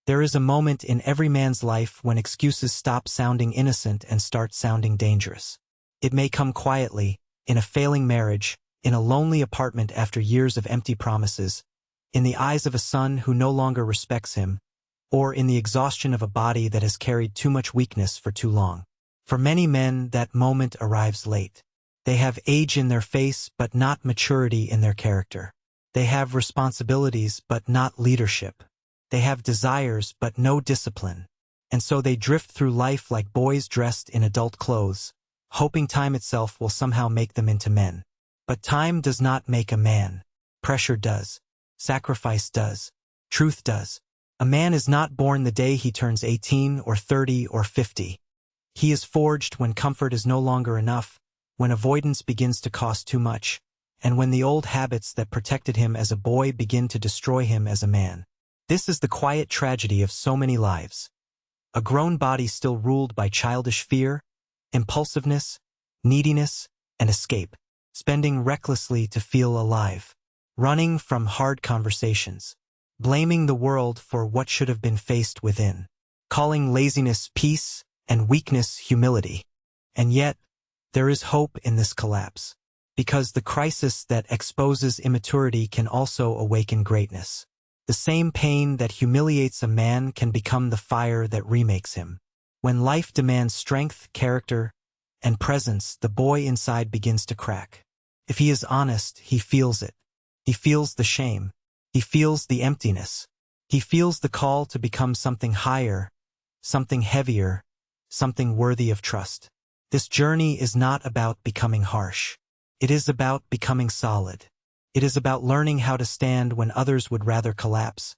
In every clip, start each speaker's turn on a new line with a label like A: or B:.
A: There is a moment in every man's life when excuses stop sounding innocent and start sounding dangerous. It may come quietly, in a failing marriage, in a lonely apartment after years of empty promises, in the eyes of a son who no longer respects him, or in the exhaustion of a body that has carried too much weakness for too long. For many men, that moment arrives late. They have age in their face but not maturity in their character. They have responsibilities but not leadership. They have desires but no discipline. And so they drift through life like boys dressed in adult clothes, hoping time itself will somehow make them into men. But time does not make a man. Pressure does. Sacrifice does. Truth does. A man is not born the day he turns 18 or 30 or 50. He is forged when comfort is no longer enough, when avoidance begins to cost too much, and when the old habits that protected him as a boy begin to destroy him as a man. This is the quiet tragedy of so many lives. A grown body still ruled by childish fear, impulsiveness, neediness, and escape, spending recklessly to feel alive, running from hard conversations, blaming the world for what should have been faced within, calling laziness peace and weakness humility. And yet, there is hope in this collapse, because the crisis that exposes immaturity can also awaken greatness. The same pain that humiliates a man can become the fire that remakes him. When life demands strength, character, and presence, the boy inside begins to crack. If he is honest, he feels it. He feels the shame. He feels the emptiness. He feels the call to become something higher, something heavier, something worthy of trust. This journey is not about becoming harsh. It is about becoming solid. It is about learning how to stand when others would rather collapse,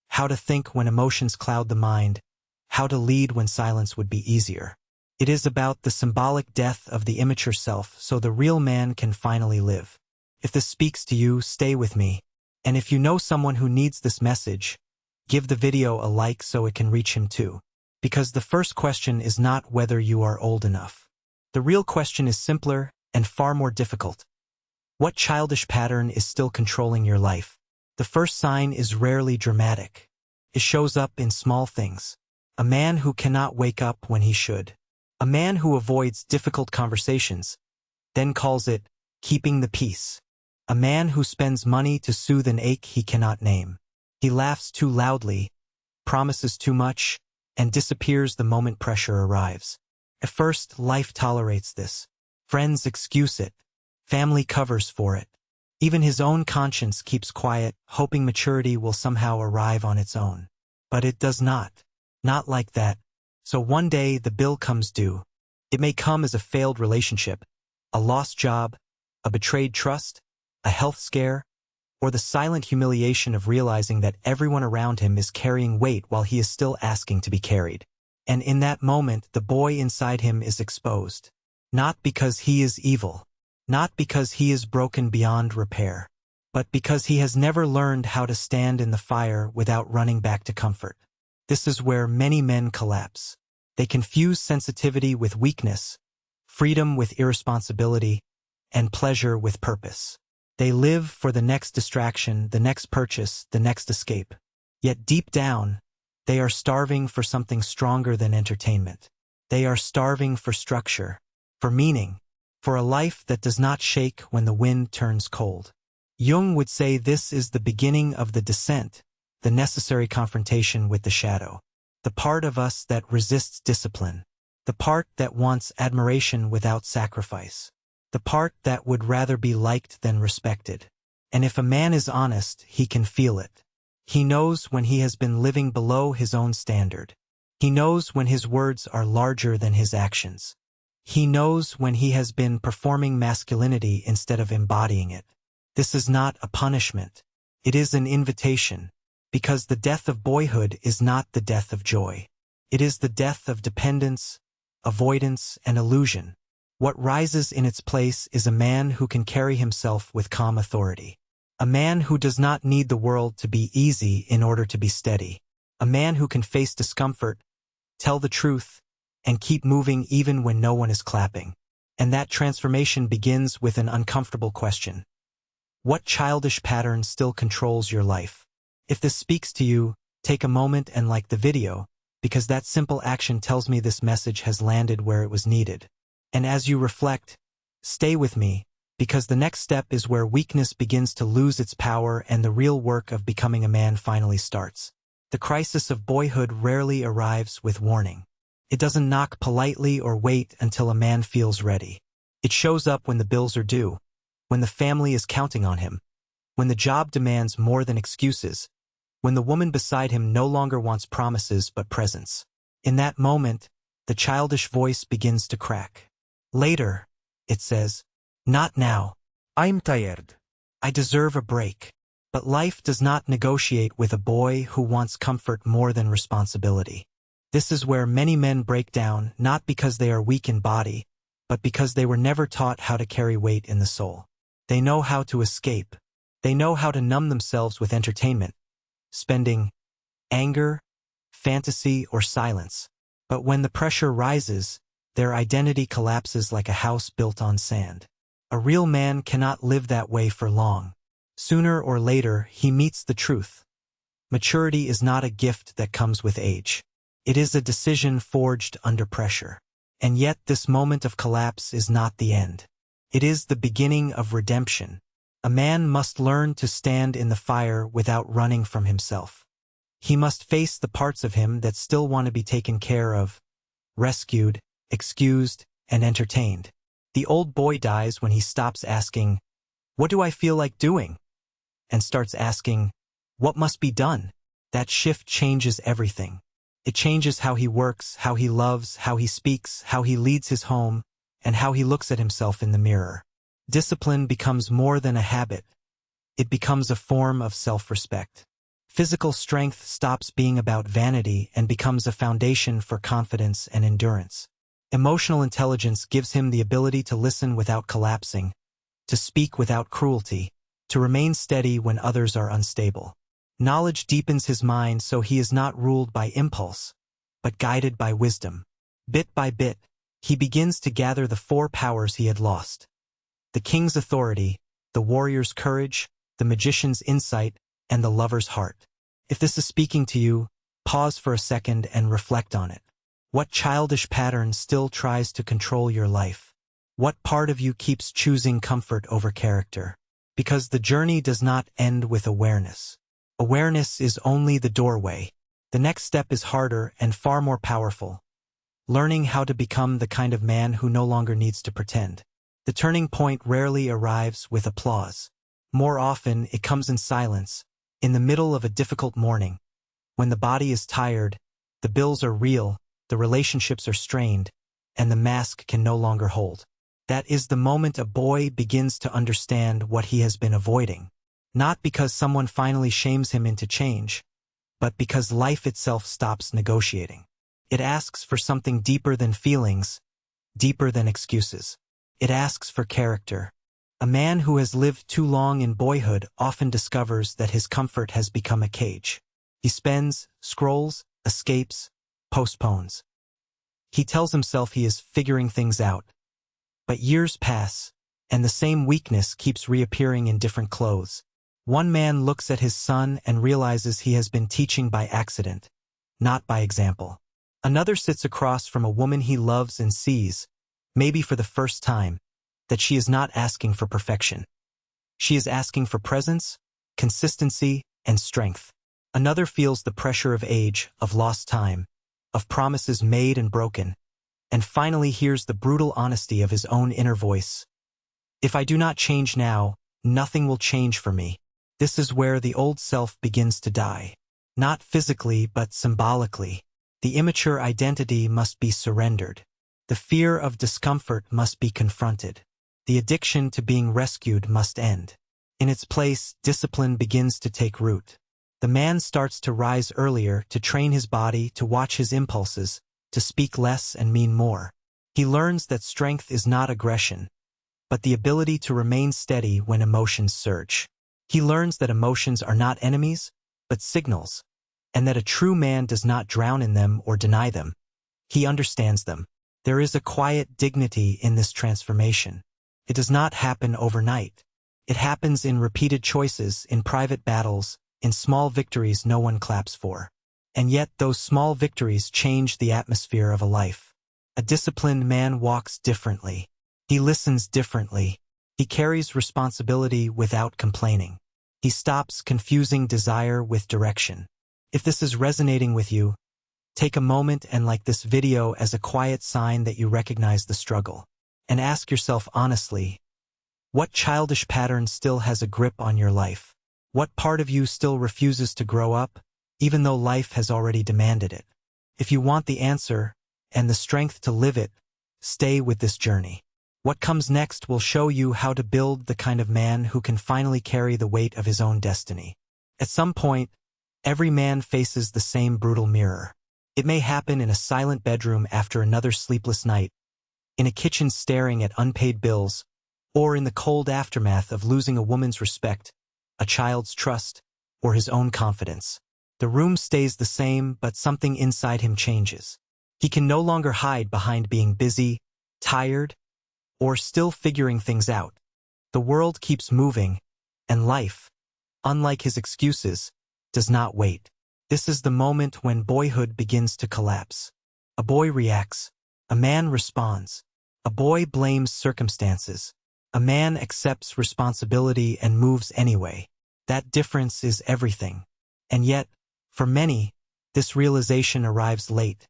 A: how to think when emotions cloud the mind, how to lead when silence would be easier. It is about the symbolic death of the immature self so the real man can finally live. If this speaks to you, stay with me. And if you know someone who needs this message, give the video a like so it can reach him too. Because the first question is not whether you are old enough. The real question is simpler and far more difficult. What childish pattern is still controlling your life? The first sign is rarely dramatic. It shows up in small things. A man who cannot wake up when he should. A man who avoids difficult conversations, then calls it keeping the peace. A man who spends money to soothe an ache he cannot name. He laughs too loudly, promises too much, and disappears the moment pressure arrives. At first, life tolerates this. Friends excuse it. Family covers for it. Even his own conscience keeps quiet, hoping maturity will somehow arrive on its own. But it does not. Not like that. So one day the bill comes due. It may come as a failed relationship, a lost job, a betrayed trust, a health scare, or the silent humiliation of realizing that everyone around him is carrying weight while he is still asking to be carried. And in that moment, the boy inside him is exposed. Not because he is evil, not because he is broken beyond repair, but because he has never learned how to stand in the fire without running back to comfort. This is where many men collapse. They confuse sensitivity with weakness, freedom with irresponsibility, and pleasure with purpose. They live for the next distraction, the next purchase, the next escape. Yet deep down, they are starving for something stronger than entertainment. They are starving for structure, for meaning, for a life that does not shake when the wind turns cold. Jung would say this is the beginning of the descent, the necessary confrontation with the shadow. The part of us that resists discipline. The part that wants admiration without sacrifice. The part that would rather be liked than respected. And if a man is honest, he can feel it. He knows when he has been living below his own standard. He knows when his words are larger than his actions. He knows when he has been performing masculinity instead of embodying it. This is not a punishment. It is an invitation. Because the death of boyhood is not the death of joy. It is the death of dependence, avoidance, and illusion. What rises in its place is a man who can carry himself with calm authority. A man who does not need the world to be easy in order to be steady. A man who can face discomfort, tell the truth, and keep moving even when no one is clapping. And that transformation begins with an uncomfortable question. What childish pattern still controls your life? If this speaks to you, Take a moment and like the video, because that simple action tells me this message has landed where it was needed. And as you reflect, stay with me, because the next step is where weakness begins to lose its power and the real work of becoming a man finally starts. The crisis of boyhood rarely arrives with warning. It doesn't knock politely or wait until a man feels ready. It shows up when the bills are due, when the family is counting on him, when the job demands more than excuses, when the woman beside him no longer wants promises but presence. In that moment, the childish voice begins to crack. Later, it says, "Not now. I'm tired. I deserve a break." But life does not negotiate with a boy who wants comfort more than responsibility. This is where many men break down, not because they are weak in body, but because they were never taught how to carry weight in the soul. They know how to escape. They know how to numb themselves with entertainment, spending, anger, fantasy, or silence. But when the pressure rises, their identity collapses like a house built on sand. A real man cannot live that way for long. Sooner or later, he meets the truth. Maturity is not a gift that comes with age. It is a decision forged under pressure. And yet this moment of collapse is not the end. It is the beginning of redemption. A man must learn to stand in the fire without running from himself. He must face the parts of him that still want to be taken care of, rescued, excused, and entertained. The old boy dies when he stops asking, "What do I feel like doing?" and starts asking, "What must be done?" That shift changes everything. It changes how he works, how he loves, how he speaks, how he leads his home, and how he looks at himself in the mirror. Discipline becomes more than a habit. It becomes a form of self-respect. Physical strength stops being about vanity and becomes a foundation for confidence and endurance. Emotional intelligence gives him the ability to listen without collapsing, to speak without cruelty, to remain steady when others are unstable. Knowledge deepens his mind so he is not ruled by impulse, but guided by wisdom. Bit by bit, he begins to gather the four powers he had lost: the king's authority, the warrior's courage, the magician's insight, and the lover's heart. If this is speaking to you, pause for a second and reflect on it. What childish pattern still tries to control your life? What part of you keeps choosing comfort over character? Because the journey does not end with awareness. Awareness is only the doorway. The next step is harder and far more powerful. Learning how to become the kind of man who no longer needs to pretend. The turning point rarely arrives with applause. More often, it comes in silence, in the middle of a difficult morning. When the body is tired, the bills are real, the relationships are strained, and the mask can no longer hold. That is the moment a boy begins to understand what he has been avoiding. Not because someone finally shames him into change, but because life itself stops negotiating. It asks for something deeper than feelings, deeper than excuses. It asks for character. A man who has lived too long in boyhood often discovers that his comfort has become a cage. He spends, scrolls, escapes, postpones. He tells himself he is figuring things out. But years pass, and the same weakness keeps reappearing in different clothes. One man looks at his son and realizes he has been teaching by accident, not by example. Another sits across from a woman he loves and sees, maybe for the first time, that she is not asking for perfection. She is asking for presence, consistency, and strength. Another feels the pressure of age, of lost time, of promises made and broken, and finally hears the brutal honesty of his own inner voice. If I do not change now, nothing will change for me. This is where the old self begins to die. Not physically, but symbolically. The immature identity must be surrendered. The fear of discomfort must be confronted. The addiction to being rescued must end. In its place, discipline begins to take root. The man starts to rise earlier, to train his body, to watch his impulses, to speak less and mean more. He learns that strength is not aggression, but the ability to remain steady when emotions surge. He learns that emotions are not enemies, but signals, and that a true man does not drown in them or deny them. He understands them. There is a quiet dignity in this transformation. It does not happen overnight. It happens in repeated choices, in private battles, in small victories no one claps for. And yet those small victories change the atmosphere of a life. A disciplined man walks differently. He listens differently. He carries responsibility without complaining. He stops confusing desire with direction. If this is resonating with you, take a moment and like this video as a quiet sign that you recognize the struggle. And ask yourself honestly, what childish pattern still has a grip on your life? What part of you still refuses to grow up, even though life has already demanded it? If you want the answer, and the strength to live it, stay with this journey. What comes next will show you how to build the kind of man who can finally carry the weight of his own destiny. At some point, every man faces the same brutal mirror. It may happen in a silent bedroom after another sleepless night, in a kitchen staring at unpaid bills, or in the cold aftermath of losing a woman's respect, a child's trust, or his own confidence. The room stays the same, but something inside him changes. He can no longer hide behind being busy, tired, or still figuring things out. The world keeps moving, and life, unlike his excuses, does not wait. This is the moment when boyhood begins to collapse. A boy reacts. A man responds. A boy blames circumstances. A man accepts responsibility and moves anyway. That difference is everything. And yet, for many, this realization arrives late.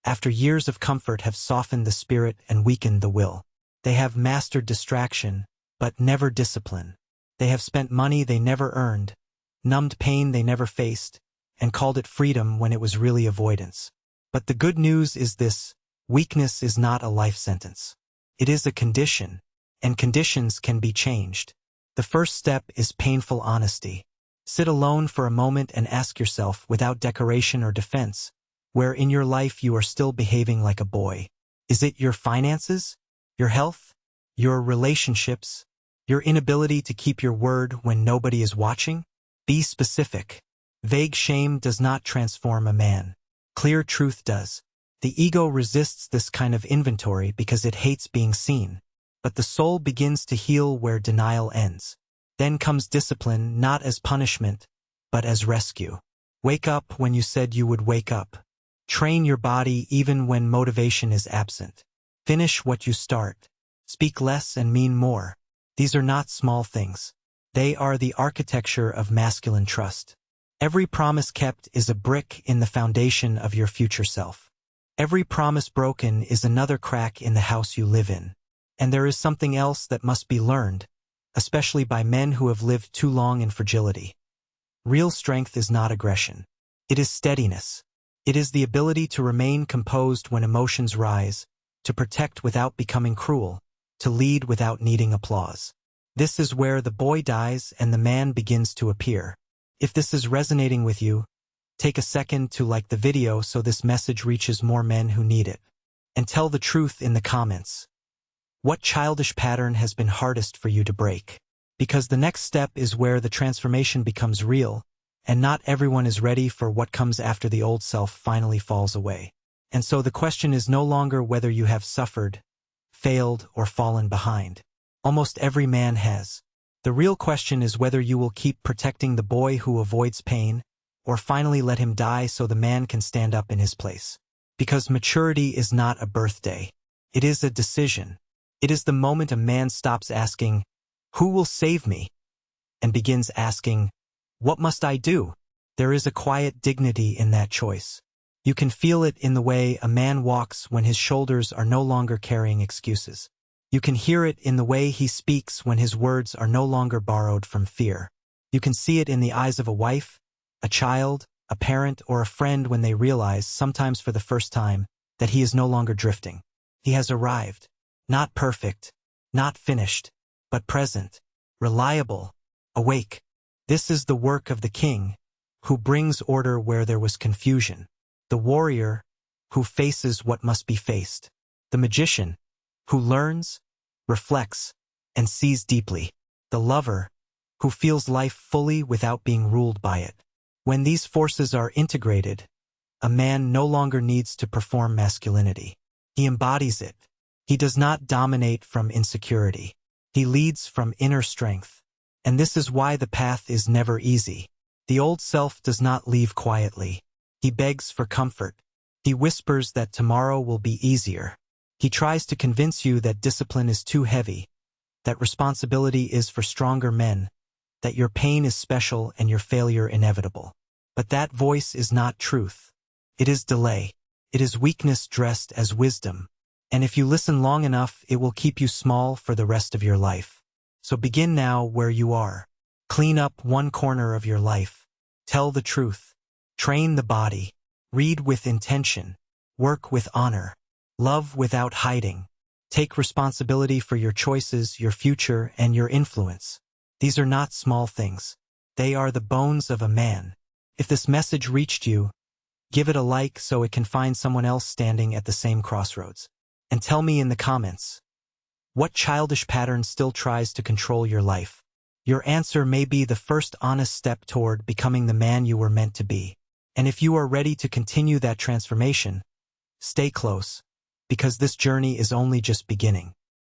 A: After years of comfort have softened the spirit and weakened the will. They have mastered distraction, but never discipline. They have spent money they never earned, numbed pain they never faced, and called it freedom when it was really avoidance. But the good news is this: weakness is not a life sentence. It is a condition, and conditions can be changed. The first step is painful honesty. Sit alone for a moment and ask yourself, without decoration or defense, where in your life you are still behaving like a boy. Is it your finances? Your health? Your relationships? Your inability to keep your word when nobody is watching? Be specific. Vague shame does not transform a man. Clear truth does. The ego resists this kind of inventory because it hates being seen. But the soul begins to heal where denial ends. Then comes discipline, not as punishment, but as rescue. Wake up when you said you would wake up. Train your body even when motivation is absent. Finish what you start. Speak less and mean more. These are not small things. They are the architecture of masculine trust. Every promise kept is a brick in the foundation of your future self. Every promise broken is another crack in the house you live in. And there is something else that must be learned, especially by men who have lived too long in fragility. Real strength is not aggression. It is steadiness. It is the ability to remain composed when emotions rise, to protect without becoming cruel, to lead without needing applause. This is where the boy dies and the man begins to appear. If this is resonating with you, take a second to like the video so this message reaches more men who need it. And tell the truth in the comments. What childish pattern has been hardest for you to break? Because the next step is where the transformation becomes real, and not everyone is ready for what comes after the old self finally falls away. And so the question is no longer whether you have suffered, failed, or fallen behind. Almost every man has. The real question is whether you will keep protecting the boy who avoids pain, or finally let him die so the man can stand up in his place. Because maturity is not a birthday. It is a decision. It is the moment a man stops asking, "Who will save me?" and begins asking, "What must I do?" There is a quiet dignity in that choice. You can feel it in the way a man walks when his shoulders are no longer carrying excuses. You can hear it in the way he speaks when his words are no longer borrowed from fear. You can see it in the eyes of a wife, a child, a parent, or a friend when they realize, sometimes for the first time, that he is no longer drifting. He has arrived. Not perfect, not finished, but present, reliable, awake. This is the work of the king, who brings order where there was confusion. The warrior, who faces what must be faced. The magician, who learns, reflects, and sees deeply. The lover, who feels life fully without being ruled by it. When these forces are integrated, a man no longer needs to perform masculinity. He embodies it. He does not dominate from insecurity. He leads from inner strength. And this is why the path is never easy. The old self does not leave quietly. He begs for comfort. He whispers that tomorrow will be easier. He tries to convince you that discipline is too heavy, that responsibility is for stronger men, that your pain is special and your failure inevitable. But that voice is not truth. It is delay. It is weakness dressed as wisdom. And if you listen long enough, it will keep you small for the rest of your life. So begin now where you are. Clean up one corner of your life. Tell the truth. Train the body. Read with intention. Work with honor. Love without hiding. Take responsibility for your choices, your future, and your influence. These are not small things. They are the bones of a man. If this message reached you, give it a like so it can find someone else standing at the same crossroads. And tell me in the comments, what childish pattern still tries to control your life? Your answer may be the first honest step toward becoming the man you were meant to be. And if you are ready to continue that transformation, stay close, because this journey is only just beginning.